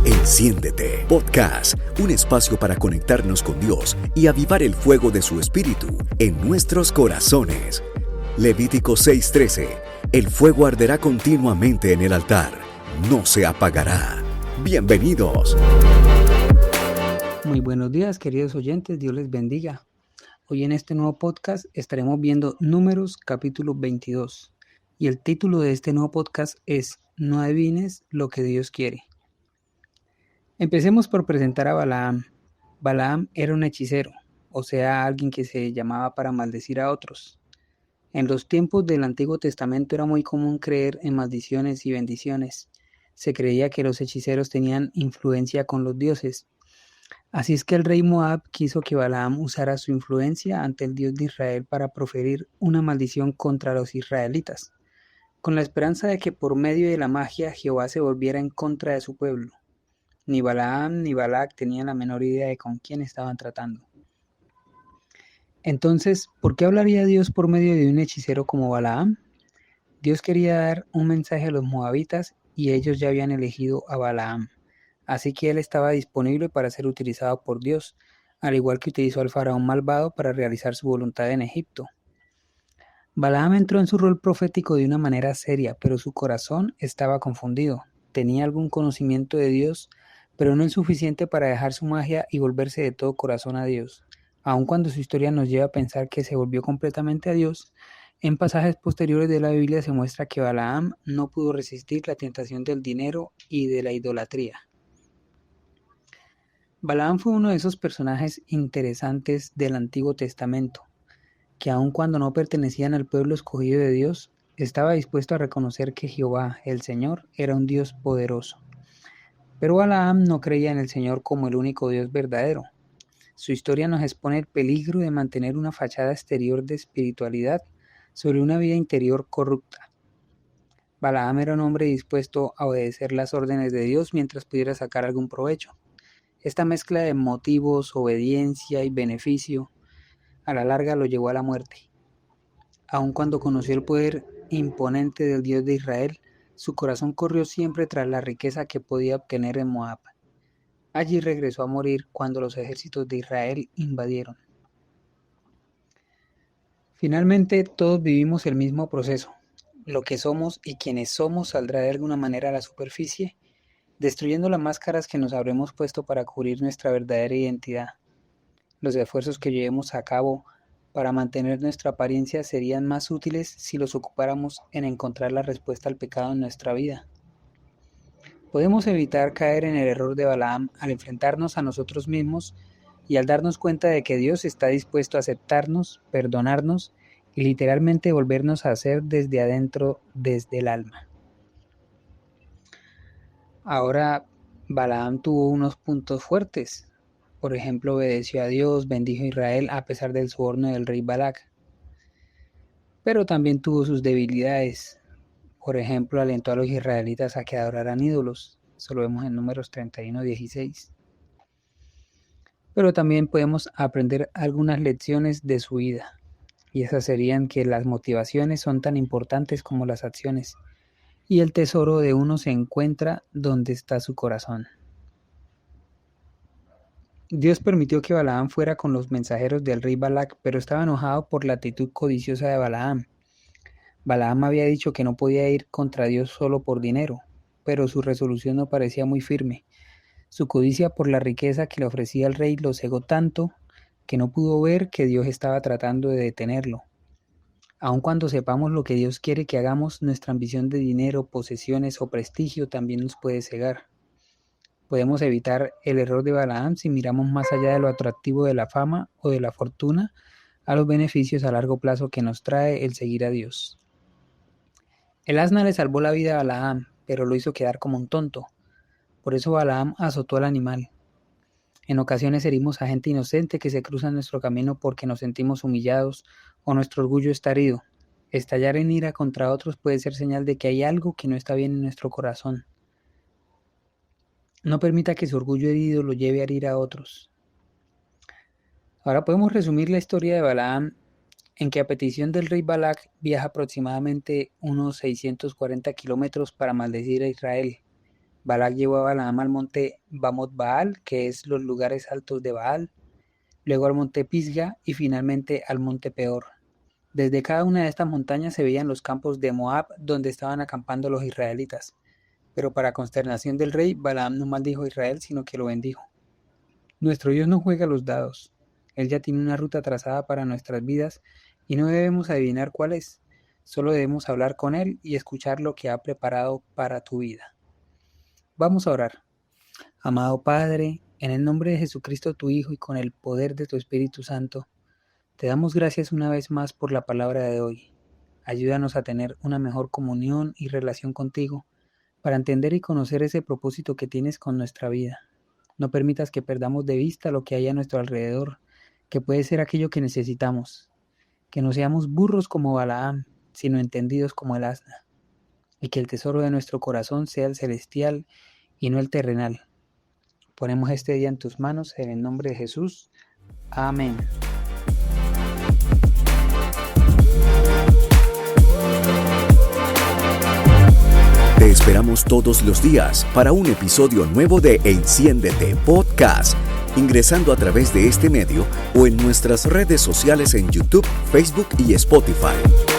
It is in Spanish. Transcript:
Enciéndete Podcast, un espacio para conectarnos con Dios y avivar el fuego de su Espíritu en nuestros corazones. Levítico 6:13. El fuego arderá continuamente en el altar, no se apagará. Bienvenidos. Muy buenos días, queridos oyentes, Dios les bendiga. Hoy en este nuevo podcast estaremos viendo Números capítulo 22 y el título de este nuevo podcast es No adivines lo que Dios quiere. Empecemos por presentar a Balaam. Balaam era un hechicero, o sea, alguien que se llamaba para maldecir a otros. En los tiempos del Antiguo Testamento era muy común creer en maldiciones y bendiciones. Se creía que los hechiceros tenían influencia con los dioses. Así es que el rey Moab quiso que Balaam usara su influencia ante el Dios de Israel para proferir una maldición contra los israelitas, con la esperanza de que por medio de la magia Jehová se volviera en contra de su pueblo. Ni Balaam ni Balac tenían la menor idea de con quién estaban tratando. Entonces, ¿por qué hablaría Dios por medio de un hechicero como Balaam? Dios quería dar un mensaje a los moabitas y ellos ya habían elegido a Balaam. Así que él estaba disponible para ser utilizado por Dios, al igual que utilizó al faraón malvado para realizar su voluntad en Egipto. Balaam entró en su rol profético de una manera seria, pero su corazón estaba confundido. Tenía algún conocimiento de Dios, pero no el suficiente para dejar su magia y volverse de todo corazón a Dios. Aun cuando su historia nos lleva a pensar que se volvió completamente a Dios, en pasajes posteriores de la Biblia se muestra que Balaam no pudo resistir la tentación del dinero y de la idolatría. Balaam fue uno de esos personajes interesantes del Antiguo Testamento, que aun cuando no pertenecían al pueblo escogido de Dios, estaba dispuesto a reconocer que Jehová, el Señor, era un Dios poderoso. Pero Balaam no creía en el Señor como el único Dios verdadero. Su historia nos expone el peligro de mantener una fachada exterior de espiritualidad sobre una vida interior corrupta. Balaam era un hombre dispuesto a obedecer las órdenes de Dios mientras pudiera sacar algún provecho. Esta mezcla de motivos, obediencia y beneficio, a la larga lo llevó a la muerte. Aun cuando conoció el poder imponente del Dios de Israel, su corazón corrió siempre tras la riqueza que podía obtener en Moab. Allí regresó a morir cuando los ejércitos de Israel invadieron. Finalmente, todos vivimos el mismo proceso. Lo que somos y quienes somos saldrá de alguna manera a la superficie, destruyendo las máscaras que nos habremos puesto para cubrir nuestra verdadera identidad. Los esfuerzos que llevemos a cabo para mantener nuestra apariencia serían más útiles si los ocupáramos en encontrar la respuesta al pecado en nuestra vida. Podemos evitar caer en el error de Balaam al enfrentarnos a nosotros mismos y al darnos cuenta de que Dios está dispuesto a aceptarnos, perdonarnos y literalmente volvernos a hacer desde adentro, desde el alma. Ahora, Balaam tuvo unos puntos fuertes. Por ejemplo, obedeció a Dios, bendijo a Israel a pesar del soborno del rey Balac. Pero también tuvo sus debilidades. Por ejemplo, alentó a los israelitas a que adoraran ídolos. Eso lo vemos en Números 31:16. Pero también podemos aprender algunas lecciones de su vida. Y esas serían que las motivaciones son tan importantes como las acciones. Y el tesoro de uno se encuentra donde está su corazón. Dios permitió que Balaam fuera con los mensajeros del rey Balac, pero estaba enojado por la actitud codiciosa de Balaam. Balaam había dicho que no podía ir contra Dios solo por dinero, pero su resolución no parecía muy firme. Su codicia por la riqueza que le ofrecía el rey lo cegó tanto que no pudo ver que Dios estaba tratando de detenerlo. Aun cuando sepamos lo que Dios quiere que hagamos, nuestra ambición de dinero, posesiones o prestigio también nos puede cegar. Podemos evitar el error de Balaam si miramos más allá de lo atractivo de la fama o de la fortuna a los beneficios a largo plazo que nos trae el seguir a Dios. El asna le salvó la vida a Balaam, pero lo hizo quedar como un tonto. Por eso Balaam azotó al animal. En ocasiones herimos a gente inocente que se cruza en nuestro camino porque nos sentimos humillados o nuestro orgullo está herido. Estallar en ira contra otros puede ser señal de que hay algo que no está bien en nuestro corazón. No permita que su orgullo herido lo lleve a herir a otros. Ahora podemos resumir la historia de Balaam en que a petición del rey Balac viaja aproximadamente unos 640 kilómetros para maldecir a Israel. Balac llevó a Balaam al monte Bamot Baal, que es los lugares altos de Baal, luego al monte Pisga y finalmente al monte Peor. Desde cada una de estas montañas se veían los campos de Moab donde estaban acampando los israelitas. Pero para consternación del rey, Balaam no maldijo a Israel, sino que lo bendijo. Nuestro Dios no juega los dados. Él ya tiene una ruta trazada para nuestras vidas y no debemos adivinar cuál es. Solo debemos hablar con Él y escuchar lo que ha preparado para tu vida. Vamos a orar. Amado Padre, en el nombre de Jesucristo tu Hijo y con el poder de tu Espíritu Santo, te damos gracias una vez más por la palabra de hoy. Ayúdanos a tener una mejor comunión y relación contigo para entender y conocer ese propósito que tienes con nuestra vida. No permitas que perdamos de vista lo que hay a nuestro alrededor, que puede ser aquello que necesitamos. Que no seamos burros como Balaam, sino entendidos como el asna. Y que el tesoro de nuestro corazón sea el celestial y no el terrenal. Ponemos este día en tus manos, en el nombre de Jesús. Amén. Te esperamos todos los días para un episodio nuevo de Enciéndete Podcast, ingresando a través de este medio o en nuestras redes sociales en YouTube, Facebook y Spotify.